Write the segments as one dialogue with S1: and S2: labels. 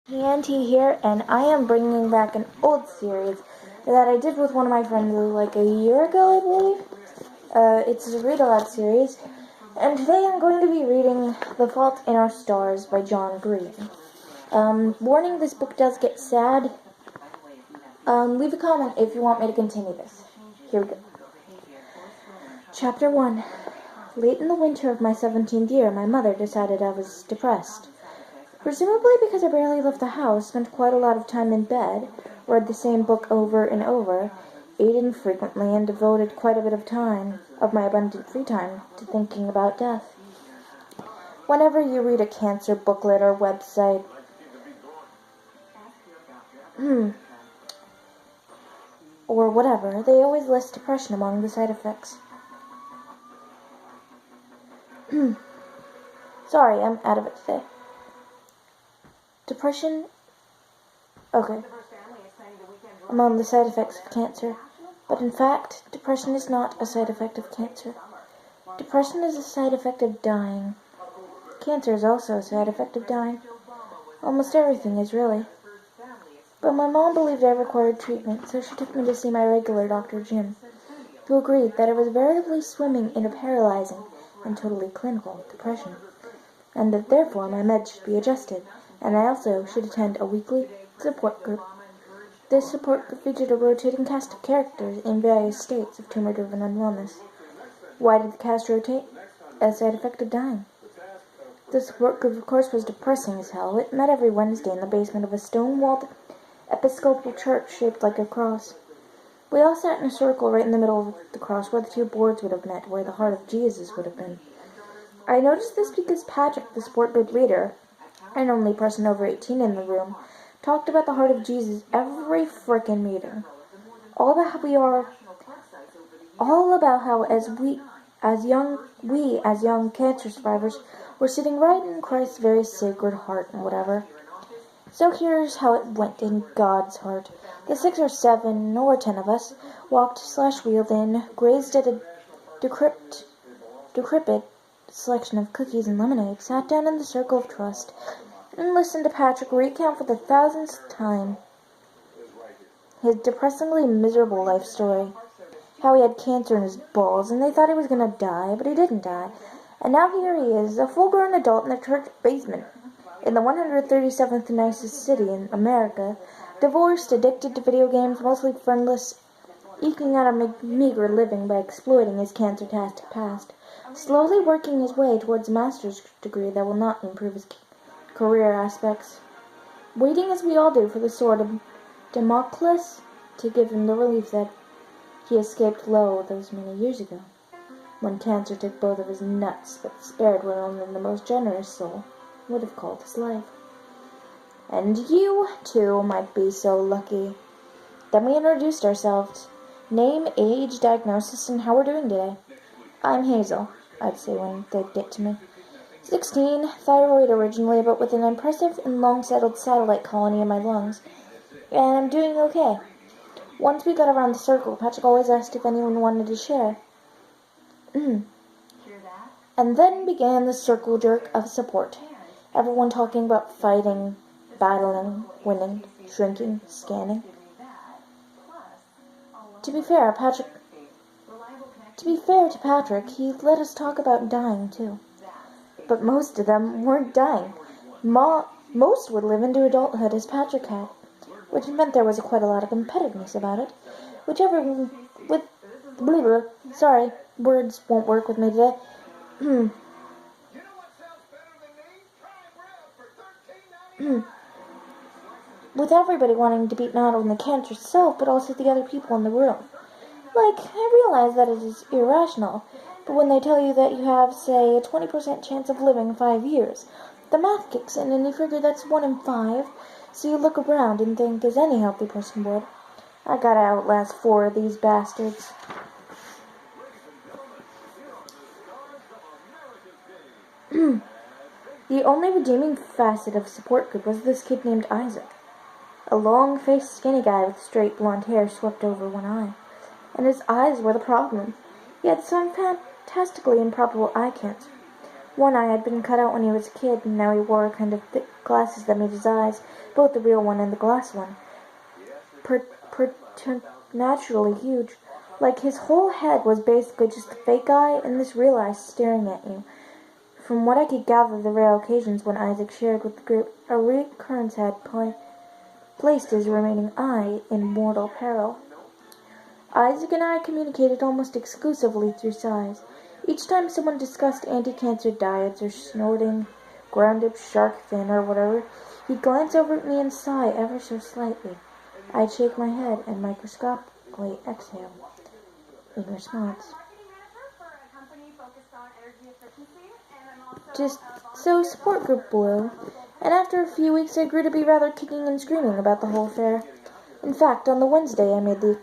S1: TNT here, and I am bringing back an old series that I did with one of my friends like a year ago, I believe. It's a Read Aloud series, and today I'm going to be reading The Fault in Our Stars by John Green. Warning, this book does get sad. Leave a comment if you want me to continue this. Here we go. Chapter 1. Late in the winter of my 17th year, my mother decided I was depressed. Presumably because I barely left the house, spent quite a lot of time in bed, read the same book over and over, ate infrequently, and devoted quite a bit of my abundant free time, to thinking about death. Whenever you read a cancer booklet or website, or whatever, they always list depression among the side effects. Sorry, I'm out of it today. Depression, among the side effects of cancer. But in fact, depression is not a side effect of cancer. Depression is a side effect of dying. Cancer is also a side effect of dying. Almost everything is, really. But my mom believed I required treatment, so she took me to see my regular Dr. Jim, who agreed that I was veritably swimming in a paralyzing and totally clinical depression, and that therefore my meds should be adjusted, and I also should attend a weekly support group. This support group featured a rotating cast of characters in various states of tumor-driven unwellness. Why did the cast rotate? As a side effect of dying. The support group, of course, was depressing as hell. It met every Wednesday in the basement of a stone-walled Episcopal church shaped like a cross. We all sat in a circle right in the middle of the cross where the two boards would have met, where the heart of Jesus would have been. I noticed this because Patrick, the support group leader, and only person over 18 in the room, talked about the heart of Jesus every frickin' meeting. All about how as young cancer survivors were sitting right in Christ's very sacred heart and whatever. So here's how it went in God's heart. The 6 or 7 or 10 of us walked/wheeled in, grazed at a decrepit selection of cookies and lemonade, sat down in the circle of trust, and listened to Patrick recount for the 1000th time his depressingly miserable life story. How he had cancer in his balls, and they thought he was going to die, but he didn't die. And now here he is, a full-grown adult in the church basement, in the 137th nicest city in America, divorced, addicted to video games, mostly friendless, eking out a meager living by exploiting his cancer-tastic past, slowly working his way towards a master's degree that will not improve his career aspects, waiting as we all do for the sword of Damocles to give him the relief that he escaped low those many years ago, when cancer took both of his nuts but spared what only the most generous soul would have called his life. And you, too, might be so lucky. Then we introduced ourselves. Name, age, diagnosis, and how we're doing today. I'm Hazel, I'd say when they'd get to me. 16, thyroid originally, but with an impressive and long-settled satellite colony in my lungs. And I'm doing okay. Once we got around the circle, Patrick always asked if anyone wanted to share. And then began the circle jerk of support. Everyone talking about fighting, battling, winning, shrinking, scanning. To be fair to Patrick, he let us talk about dying, too. But most of them weren't dying. Most would live into adulthood as Patrick had, which meant there was quite a lot of competitiveness about it. Sorry, words won't work with me today. With everybody wanting to beat not only cancer itself, but also the other people in the room. I realize that it is irrational, but when they tell you that you have, say, a 20% chance of living 5 years, the math kicks in and you figure that's 1 in 5, so you look around and think, as any healthy person would, I gotta outlast 4 of these bastards. The only redeeming facet of support group was this kid named Isaac. A long-faced, skinny guy with straight blonde hair swept over one eye. And his eyes were the problem. He had some fantastically improbable eye cancer. One eye had been cut out when he was a kid, and now he wore a kind of thick glasses that made his eyes, both the real one and the glass one, preternaturally huge. Like his whole head was basically just a fake eye and this real eye staring at you. From what I could gather, the rare occasions when Isaac shared with the group, a recurrence had placed his remaining eye in mortal peril. Isaac and I communicated almost exclusively through sighs. Each time someone discussed anti-cancer diets or snorting ground-up shark fin or whatever, he'd glance over at me and sigh ever so slightly. I'd shake my head and microscopically exhale in response. Just so support group blew, and after a few weeks I grew to be rather kicking and screaming about the whole affair. In fact, on the Wednesday I made the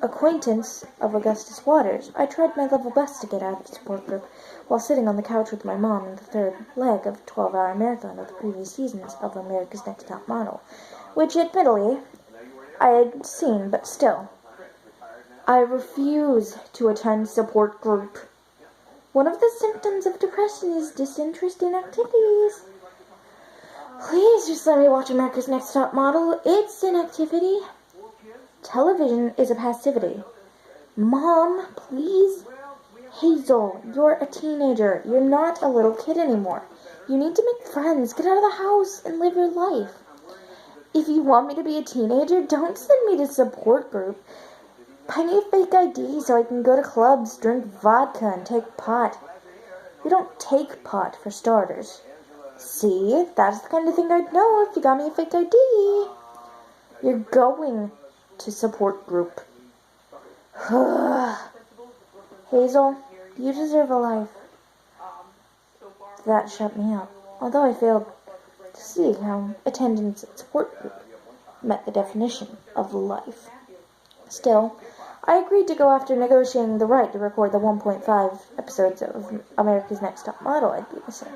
S1: acquaintance of Augustus Waters. I tried my level best to get out of the support group while sitting on the couch with my mom in the third leg of a 12-hour marathon of the previous seasons of America's Next Top Model, which admittedly I had seen, but still. I refuse to attend support group. One of the symptoms of depression is disinterest in activities. Please just let me watch America's Next Top Model. It's an activity. Television is a passivity. Mom, please. Hazel, you're a teenager. You're not a little kid anymore. You need to make friends, get out of the house, and live your life. If you want me to be a teenager, don't send me to support group. Buy me a fake ID so I can go to clubs, drink vodka, and take pot. You don't take pot, for starters. See, that's the kind of thing I'd know if you got me a fake ID. You're going to support group. Hazel, you deserve a life. That shut me up, although I failed to see how attendance at support group met the definition of life. Still, I agreed to go after negotiating the right to record the 1.5 episodes of America's Next Top Model I'd be missing.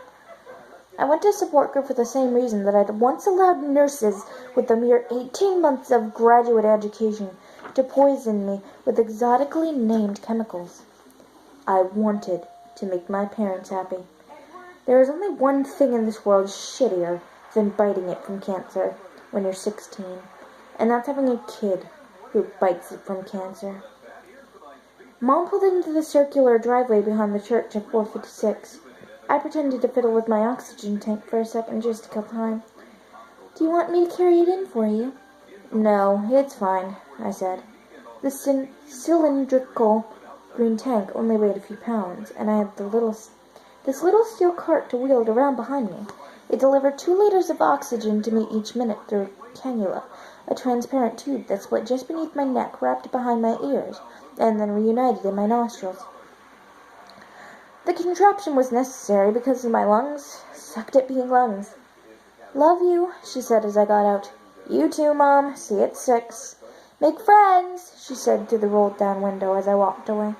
S1: I went to support group for the same reason that I'd once allowed nurses with a mere 18 months of graduate education to poison me with exotically named chemicals. I wanted to make my parents happy. There is only one thing in this world shittier than biting it from cancer when you're 16, and that's having a kid who bites it from cancer. Mom pulled into the circular driveway behind the church at 4:56. I pretended to fiddle with my oxygen tank for a second just to kill time. Do you want me to carry it in for you? No, it's fine, I said. The cylindrical green tank only weighed a few pounds, and I had this little steel cart to wheel it around behind me. It delivered 2 liters of oxygen to me each minute through a cannula, a transparent tube that split just beneath my neck, wrapped behind my ears, and then reunited in my nostrils. The contraption was necessary because my lungs sucked at being lungs. Love you, she said as I got out. You too, Mom. See you at 6. Make friends, she said through the rolled-down window as I walked away.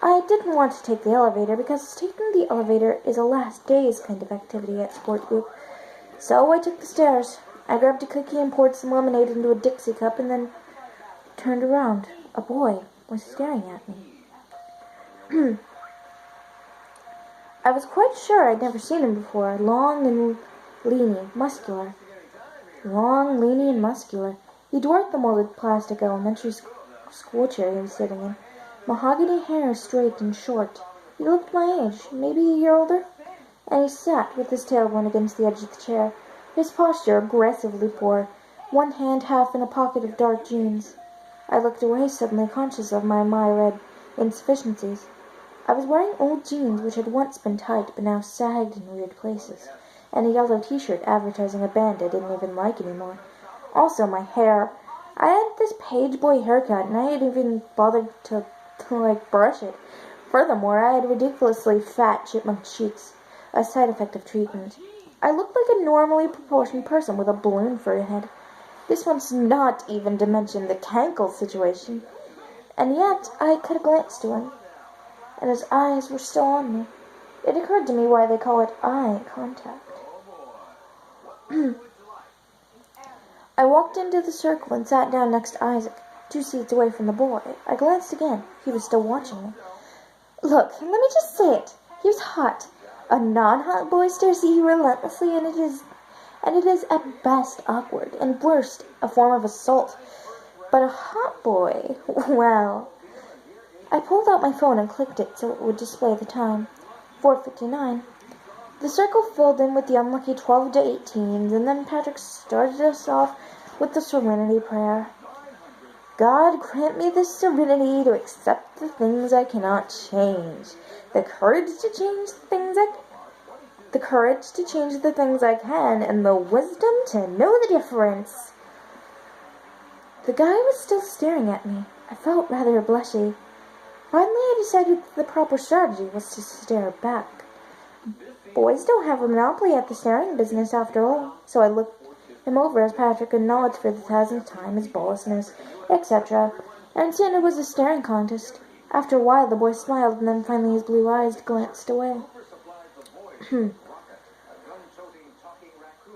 S1: I didn't want to take the elevator because taking the elevator is a last days kind of activity at support group. So I took the stairs. I grabbed a cookie and poured some lemonade into a Dixie cup and then turned around. A boy was staring at me. I was quite sure I'd never seen him before. Long and leany, muscular. Long, leany, and muscular. He dwarfed the molded plastic elementary school chair he was sitting in. Mahogany hair, straight and short. He looked my age, maybe a year older. And he sat with his tailbone against the edge of the chair, his posture aggressively poor, one hand half in a pocket of dark jeans. I looked away, suddenly conscious of my myriad insufficiencies. I was wearing old jeans which had once been tight but now sagged in weird places, and a yellow t-shirt advertising a band I didn't even like anymore. Also my hair. I had this page boy haircut and I hadn't even bothered to brush it. Furthermore, I had ridiculously fat chipmunk cheeks, a side effect of treatment. I looked like a normally proportioned person with a balloon for a head. This one's not even to mention the cankle situation. And yet, I could have glanced to him, and his eyes were still on me. It occurred to me why they call it eye contact. I walked into the circle and sat down next to Isaac, 2 seats away from the boy. I glanced again. He was still watching me. Look, let me just say it. He was hot. A non-hot boy stares at you relentlessly, and it is at best awkward, and worst, a form of assault. But a hot boy, well. I pulled out my phone and clicked it so it would display the time. 4:59. The circle filled in with the unlucky 12 to 18s, and then Patrick started us off with the serenity prayer. God grant me the serenity to accept the things I cannot change, the courage to change the things I can, and the wisdom to know the difference. The guy was still staring at me. I felt rather blushy. Finally, I decided that the proper strategy was to stare back. Boys don't have a monopoly at the staring business after all, so I looked him over as Patrick acknowledged for the 1000th time his ballishness, etc., and said it was a staring contest. After a while, the boy smiled, and then finally his blue eyes glanced away.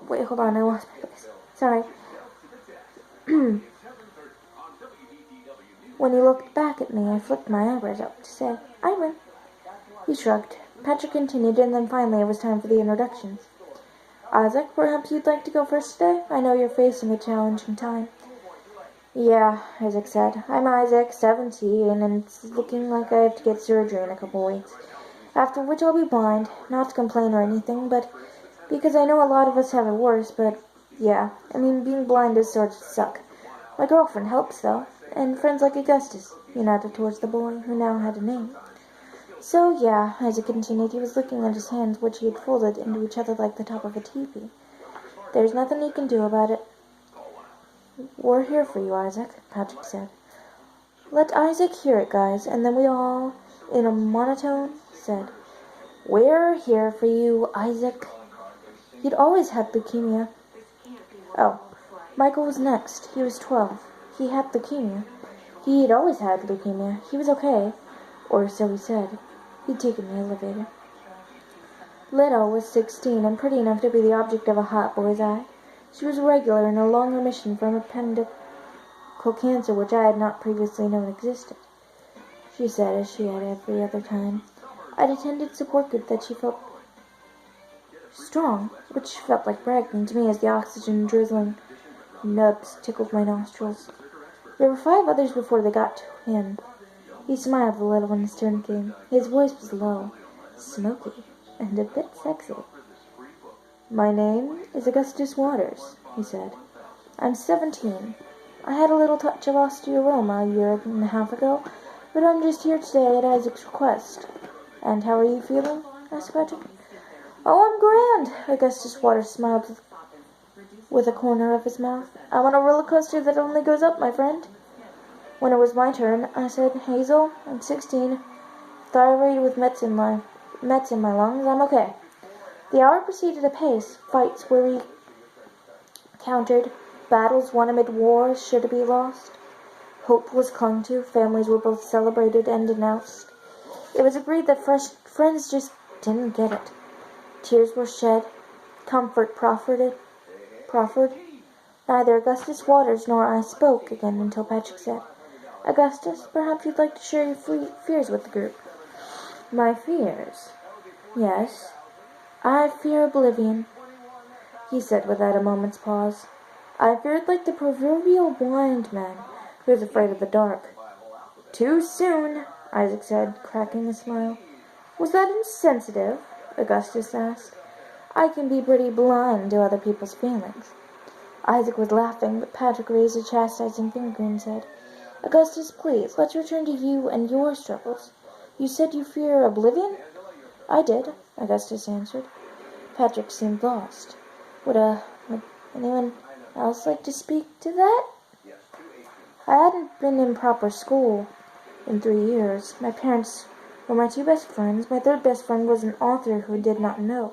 S1: Wait, hold on, I lost my place. Sorry. When he looked back at me, I flicked my eyebrows up to say, I win. He shrugged. Patrick continued, and then finally it was time for the introductions. Isaac, perhaps you'd like to go first today? I know you're facing a challenging time. Yeah, Isaac said. I'm Isaac, 17, and it's looking like I have to get surgery in a couple weeks. After which I'll be blind. Not to complain or anything, but because I know a lot of us have it worse, but yeah, I mean, being blind does sort of suck. My girlfriend helps, though, and friends like Augustus. He nodded towards the boy, who now had a name. So, yeah, Isaac continued, he was looking at his hands, which he had folded into each other like the top of a teepee. There's nothing you can do about it. We're here for you, Isaac, Patrick said. Let Isaac hear it, guys, and then we all, in a monotone, said, We're here for you, Isaac. He'd always had leukemia. Oh, Michael was next. He was 12. He had leukemia. He'd always had leukemia. He was okay, or so he said. He'd taken the elevator. Lito was 16 and pretty enough to be the object of a hot boy's eye. She was regular in a long remission from appendical cancer which I had not previously known existed. She said, as she had every other time. I'd attended support group that she felt strong, which felt like bragging to me as the oxygen drizzling nubs tickled my nostrils. There were 5 others before they got to him. He smiled a little when his turn came. His voice was low, smoky, and a bit sexy. My name is Augustus Waters, he said. I'm 17. I had a little touch of osteoroma a year and a half ago, but I'm just here today at Isaac's request. And how are you feeling? Asked Patrick. Oh, I'm grand, Augustus Waters smiled with a corner of his mouth. I'm on a roller coaster that only goes up, my friend. When it was my turn, I said, Hazel, I'm 16. Thyroid with mets in my lungs, I'm okay. The hour proceeded apace. Fights were recountered. Battles won amid wars should it be lost. Hope was clung to. Families were both celebrated and denounced. It was agreed that friends just didn't get it. Tears were shed. Comfort proffered. Neither Augustus Waters nor I spoke again until Patrick said, Augustus, perhaps you'd like to share your fears with the group. My fears? Yes. I fear oblivion, he said without a moment's pause. I feared like the proverbial blind man who is afraid of the dark. Too soon, Isaac said, cracking a smile. Was that insensitive? Augustus asked. I can be pretty blind to other people's feelings. Isaac was laughing, but Patrick raised a chastising finger and said, Augustus, please, let's return to you and your struggles. You said you fear oblivion? I did, Augustus answered. Patrick seemed lost. Would anyone else like to speak to that? I hadn't been in proper school in 3 years. My parents were my 2 best friends. My 3rd best friend was an author who did not know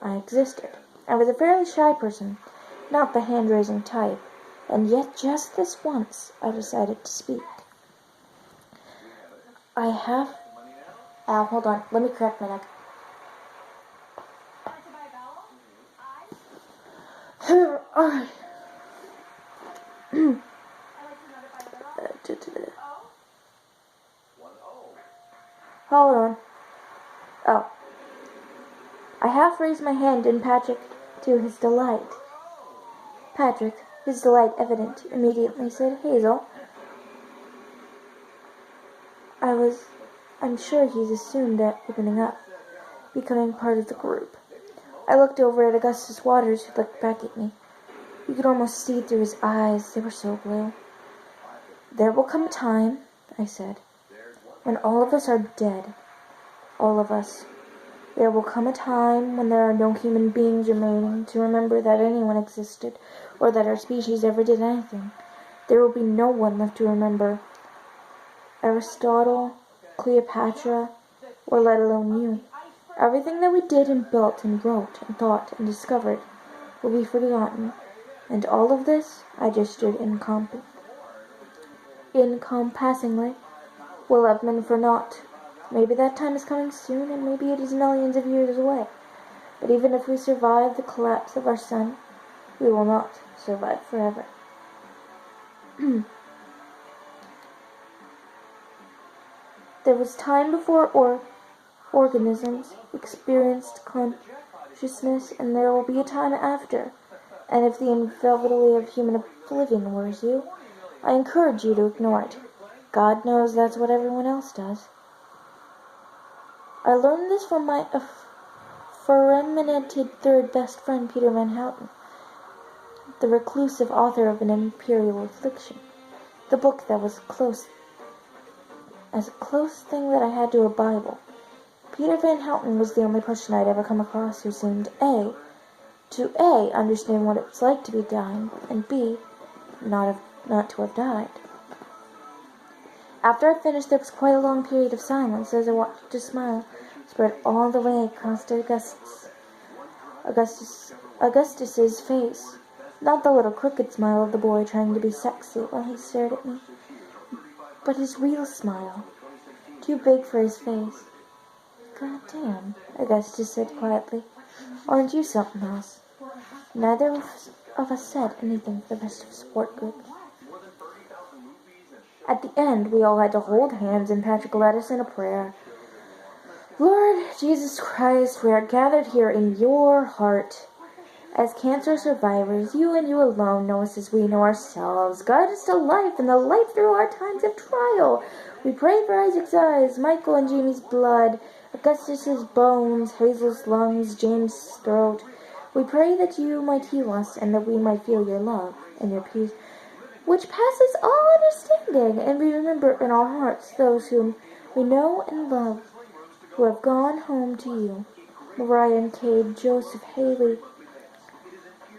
S1: I existed. I was a fairly shy person, not the hand-raising type, and yet just this once I decided to speak. Hold on, let me correct my neck. raised my hand, and Patrick, to his delight. Patrick, his delight evident, immediately said, "Hazel." I'm sure he's assumed at opening up, becoming part of the group. I looked over at Augustus Waters, who looked back at me. You could almost see through his eyes, they were so blue. "There will come a time," I said, "when all of us are dead. All of us. There will come a time when there are no human beings remaining to remember that anyone existed, or that our species ever did anything. There will be no one left to remember Aristotle, Cleopatra, or let alone you. Everything that we did and built and wrote and thought and discovered will be forgotten. And all of this," I gestured encompassingly, "will have been for naught. Maybe that time is coming soon, and maybe it is millions of years away. But even if we survive the collapse of our sun, we will not survive forever." There was time before organisms experienced consciousness, and there will be a time after. And if the inevitability of human oblivion worries you, I encourage you to ignore it. God knows that's what everyone else does. I learned this from my aforementioned third best friend, Peter Van Houten, the reclusive author of An Imperial Affliction, the book that was a close thing that I had to a Bible. Peter Van Houten was the only person I'd ever come across who seemed to understand what it's like to be dying, and B, not to have died. After I finished, there was quite a long period of silence as I watched a smile spread all the way across Augustus's face. Not the little crooked smile of the boy trying to be sexy while he stared at me, but his real smile, too big for his face. "God damn," Augustus said quietly. "Aren't you something else?" Neither of us said anything for the rest of the support group. At the end, we all had to hold hands, and Patrick led us in a prayer. "Lord Jesus Christ, we are gathered here in your heart. As cancer survivors, you and you alone know us as we know ourselves. Guide us to life and the life through our times of trial. We pray for Isaac's eyes, Michael and Jamie's blood, Augustus's bones, Hazel's lungs, James' throat. We pray that you might heal us and that we might feel your love and your peace, which passes all understanding, and we remember in our hearts those whom we know and love, who have gone home to you. Mariah and Cade, Joseph, Haley,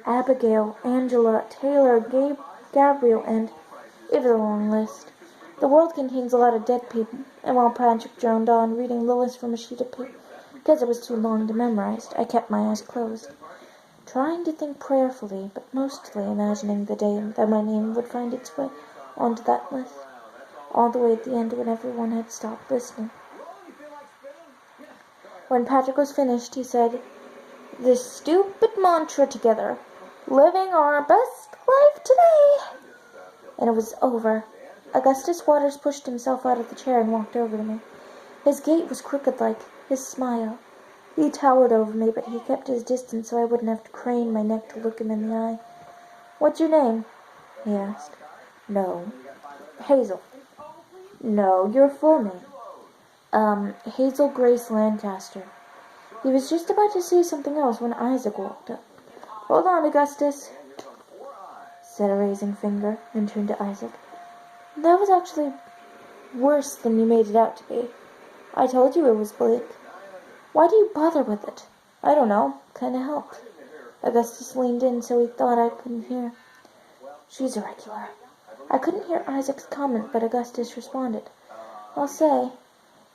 S1: Abigail, Angela, Taylor, Gabriel, and it is a long list. The world contains a lot of dead people, and while Patrick droned on, reading the list from a sheet of paper, because it was too long to memorize, I kept my eyes closed, trying to think prayerfully, but mostly imagining the day that my name would find its way onto that list, all the way at the end when everyone had stopped listening. When Patrick was finished, he said, "This stupid mantra together, living our best life today," and it was over. Augustus Waters pushed himself out of the chair and walked over to me. His gait was crooked like his smile. He towered over me, but he kept his distance so I wouldn't have to crane my neck to look him in the eye. "What's your name?" he asked. "No." "Hazel." "No, your full name." Hazel Grace Lancaster." He was just about to say something else when Isaac walked up. "Hold on, Augustus," said a raising finger, and turned to Isaac. "That was actually worse than you made it out to be. I told you it was bleak. Why do you bother with it?" "I don't know. Kinda helped." Augustus leaned in so he thought I couldn't hear. "She's a regular." I couldn't hear Isaac's comment, but Augustus responded. "I'll say."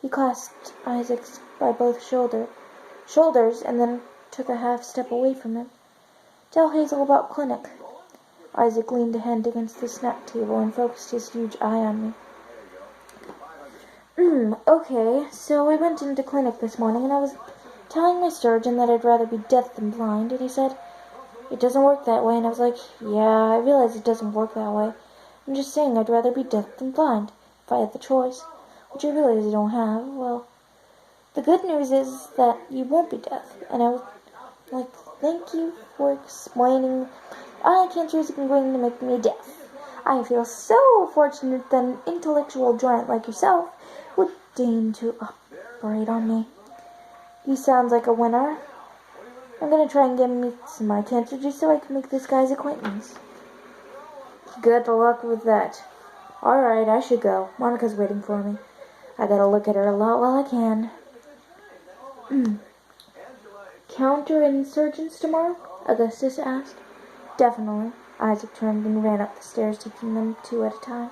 S1: He clasped Isaac's by both shoulders and then took a half step away from him. "Tell Hazel about clinic." Isaac leaned a hand against the snack table and focused his huge eye on me. Okay, so I went into clinic this morning and I was telling my surgeon that I'd rather be deaf than blind, and he said, "It doesn't work that way," and I was like, "Yeah, I realize it doesn't work that way. I'm just saying I'd rather be deaf than blind, if I had the choice, which I realize I don't have. Well, the good news is that you won't be deaf, and Like, thank you for explaining. Eye cancer isn't going to make me deaf. I feel so fortunate that an intellectual giant like yourself would deign to operate on me. He sounds like a winner. I'm gonna try and get me some eye cancer just so I can make this guy's acquaintance. Good luck with that. Alright, I should go. Monica's waiting for me. I gotta look at her a lot while I can. Counterinsurgents tomorrow? Augustus asked. Definitely. Isaac turned and ran up the stairs, taking them 2 at a time.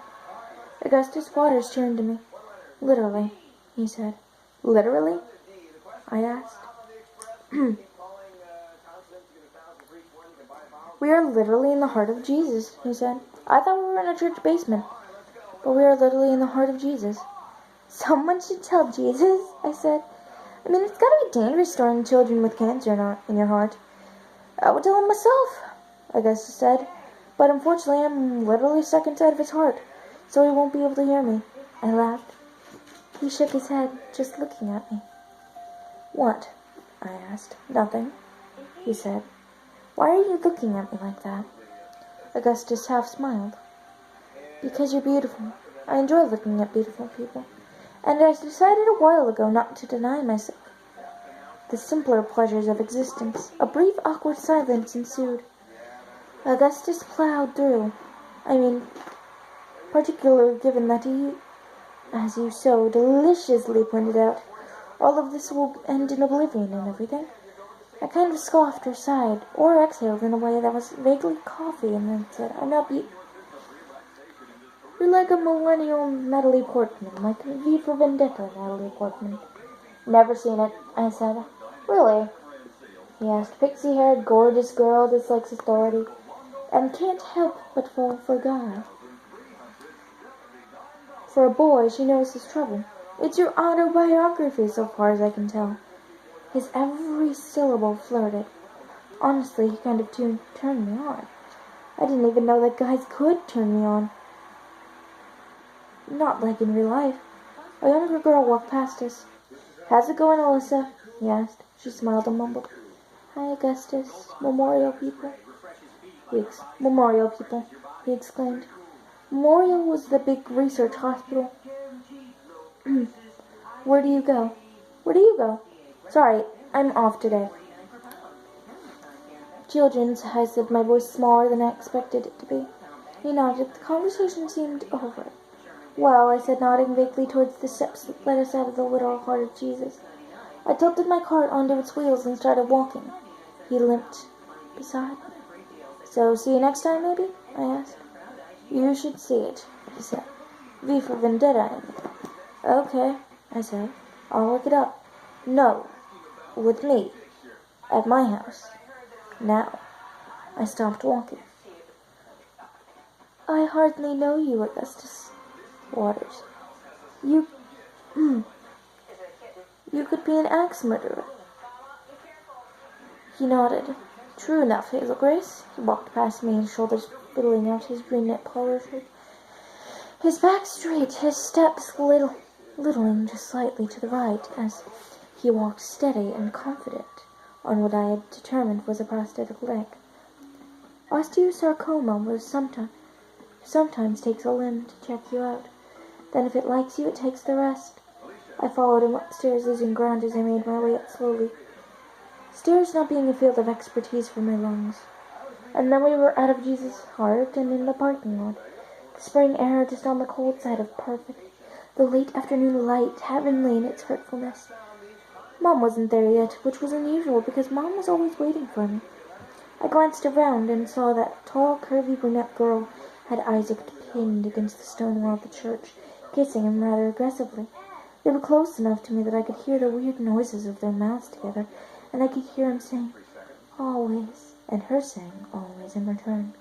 S1: Augustus Waters turned to me. Literally, he said. Literally? I asked. We are literally in the heart of Jesus, he said. I thought we were in a church basement, but we are literally in the heart of Jesus. Someone should tell Jesus, I said. I mean, it's gotta be dangerous storing children with cancer in your heart. I would tell him myself, Augustus said. But unfortunately, I'm literally stuck inside of his heart, so he won't be able to hear me. I laughed. He shook his head, just looking at me. What? I asked. Nothing, he said. Why are you looking at me like that? Augustus half smiled. Because you're beautiful. I enjoy looking at beautiful people. And I decided a while ago not to deny myself the simpler pleasures of existence. A brief, awkward silence ensued. Augustus plowed through. Particularly given that he, as you so deliciously pointed out, all of this will end in oblivion and everything. I kind of scoffed or sighed, or exhaled in a way that was vaguely coughy, and then said, I'm not You're like a millennial Natalie Portman, like V for Vendetta Natalie Portman. Never seen it, I said. Really? He asked. Pixie-haired, gorgeous girl dislikes authority, and can't help but fall for a guy. For a boy, she knows his trouble. It's your autobiography, so far as I can tell. His every syllable flirted. Honestly, he kind of turned me on. I didn't even know that guys could turn me on. Not like in real life. A younger girl walked past us. How's it going, Alyssa? He asked. She smiled and mumbled. Hi, Augustus. Memorial people. Memorial people, he exclaimed. Memorial was the big research hospital. Where do you go? Sorry, I'm off today. Children's, I said, my voice smaller than I expected it to be. He nodded. The conversation seemed over. Well, I said, nodding vaguely towards the steps that led us out of the little heart of Jesus. I tilted my cart onto its wheels and started walking. He limped beside me. So, see you next time, maybe? I asked. You should see it, he said. V for Vendetta, I mean. Okay, I said. I'll look it up. No, with me. At my house. Now. I stopped walking. I hardly know you, Augustus Waters. You could be an axe murderer. He nodded. True enough, Hazel Grace. He walked past me, his shoulders fiddling out his green knit polo shirt. His back straight, his steps littling just slightly to the right as he walked steady and confident on what I had determined was a prosthetic leg. Osteosarcoma sometimes takes a limb to check you out. Then if it likes you, it takes the rest. I followed him upstairs, losing ground as I made my way up slowly. Stairs not being a field of expertise for my lungs. And then we were out of Jesus' heart and in the parking lot. The spring air just on the cold side of perfect. The late afternoon light, heavenly in its hurtfulness. Mom wasn't there yet, which was unusual because Mom was always waiting for me. I glanced around and saw that tall, curvy brunette girl had Isaac pinned against the stone wall of the church, kissing him rather aggressively. They were close enough to me that I could hear the weird noises of their mouths together, and I could hear him saying, always, and her saying, always, in return.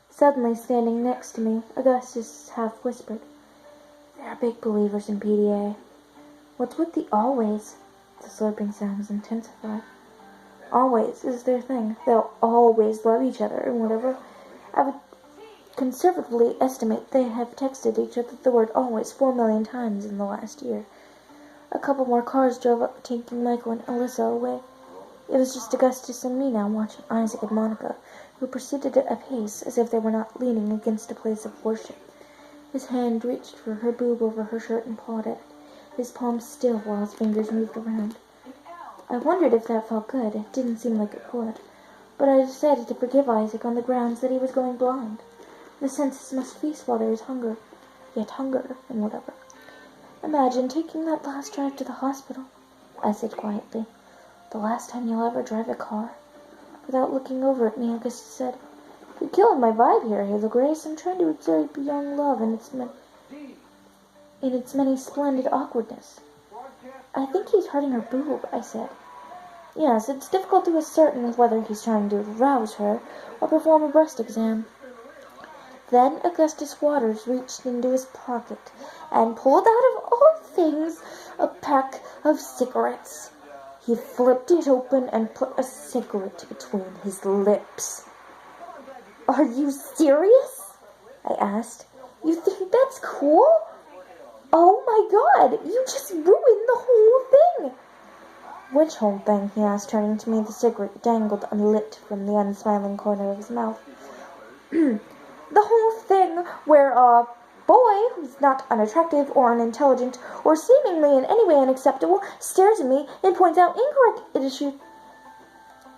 S1: Suddenly, standing next to me, Augustus half whispered, They're big believers in PDA. What's with the always? The slurping sounds intensified. Always is their thing. They'll always love each other, and whatever. I would conservatively estimate they have texted each other the word always 4 million times in the last year. A couple more cars drove up, taking Michael and Alyssa away. It was just Augustus and me now, watching Isaac and Monica, who proceeded at a pace as if they were not leaning against a place of worship. His hand reached for her boob over her shirt and pawed at it, his palm still while his fingers moved around. I wondered if that felt good. It didn't seem like it would. But I decided to forgive Isaac on the grounds that he was going blind. The senses must feast while there is hunger, yet hunger and whatever. Imagine taking that last drive to the hospital, I said quietly. The last time you'll ever drive a car. Without looking over at me, Augustus said, You're killing my vibe here, Hazel Grace. I'm trying to observe young love in its many splendid awkwardness. I think he's hurting her boob, I said. Yes, it's difficult to ascertain whether he's trying to rouse her or perform a breast exam. Then Augustus Waters reached into his pocket and pulled out of all things a pack of cigarettes. He flipped it open and put a cigarette between his lips. Are you serious? I asked. You think that's cool? Oh my God, you just ruined the whole thing. Which whole thing? He asked, turning to me. The cigarette dangled unlit from the unsmiling corner of his mouth. The whole thing where a boy who's not unattractive or unintelligent or seemingly in any way unacceptable stares at me and points out incorrect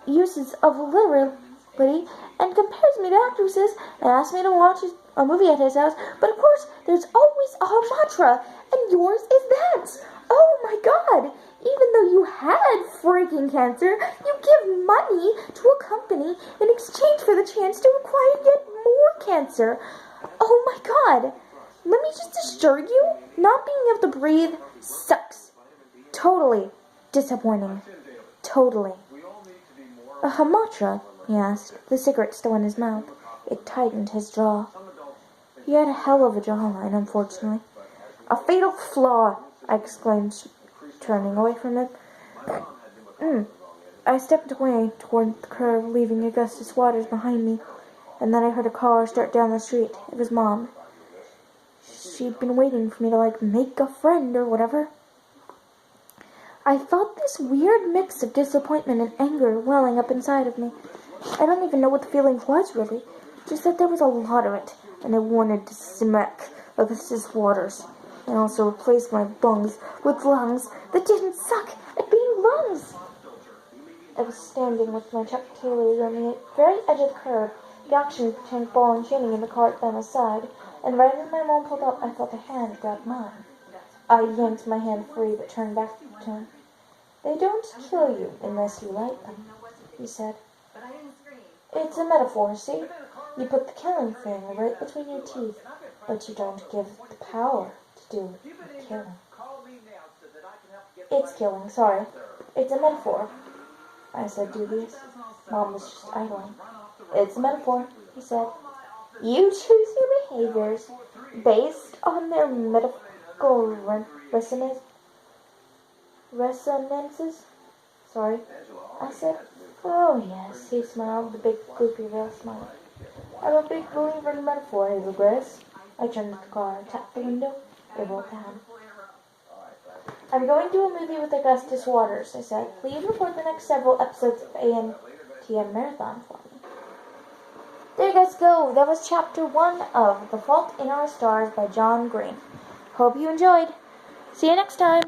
S1: uses of literally and compares me to actresses and asks me to watch a movie at his house. But of course, there's always a mantra, and yours is that. Oh my God! Even though you had freaking cancer, you give money to a company in exchange for the chance to acquire yet more cancer. Oh my God! Let me just assure you, not being able to breathe sucks. Totally disappointing. Totally. A hamatra? He asked, the cigarette still in his mouth. It tightened his jaw. He had a hell of a jawline, unfortunately. A fatal flaw, I exclaimed, turning away from him. I stepped away toward the curb, leaving Augustus Waters behind me, and then I heard a car start down the street. It was Mom. She'd been waiting for me to, make a friend or whatever. I felt this weird mix of disappointment and anger welling up inside of me. I don't even know what the feeling was, really. Just that there was a lot of it, and I wanted to smack Augustus Waters, and also replace my lungs with lungs that didn't suck at being lungs. I was standing with my Chuck Taylors on the very edge of the curb, the action tank ball and chained in the cart by my side, and right as my mom pulled up, I felt a hand grab mine. I yanked my hand free, but turned back to him. They don't kill you unless you like them, he said. It's a metaphor, see? You put the killing thing right between your teeth, but you don't give the power to do the killing. It's killing, sorry. It's a metaphor, I said dubious. Mom was just idling. It's a metaphor, he said. You choose your behaviors based on their metaphorical resonances? Sorry, I said. Oh, yes, he smiled, the big, gloopy, real smile. I'm a big believer in metaphor, Hazel Grace. I turned to the car, tapped the window, it rolled down. I'm going to a movie with Augustus Waters, I said. Please record the next several episodes of ANTM Marathon for me. There you guys go. That was chapter 1 of The Fault in Our Stars by John Green. Hope you enjoyed. See you next time.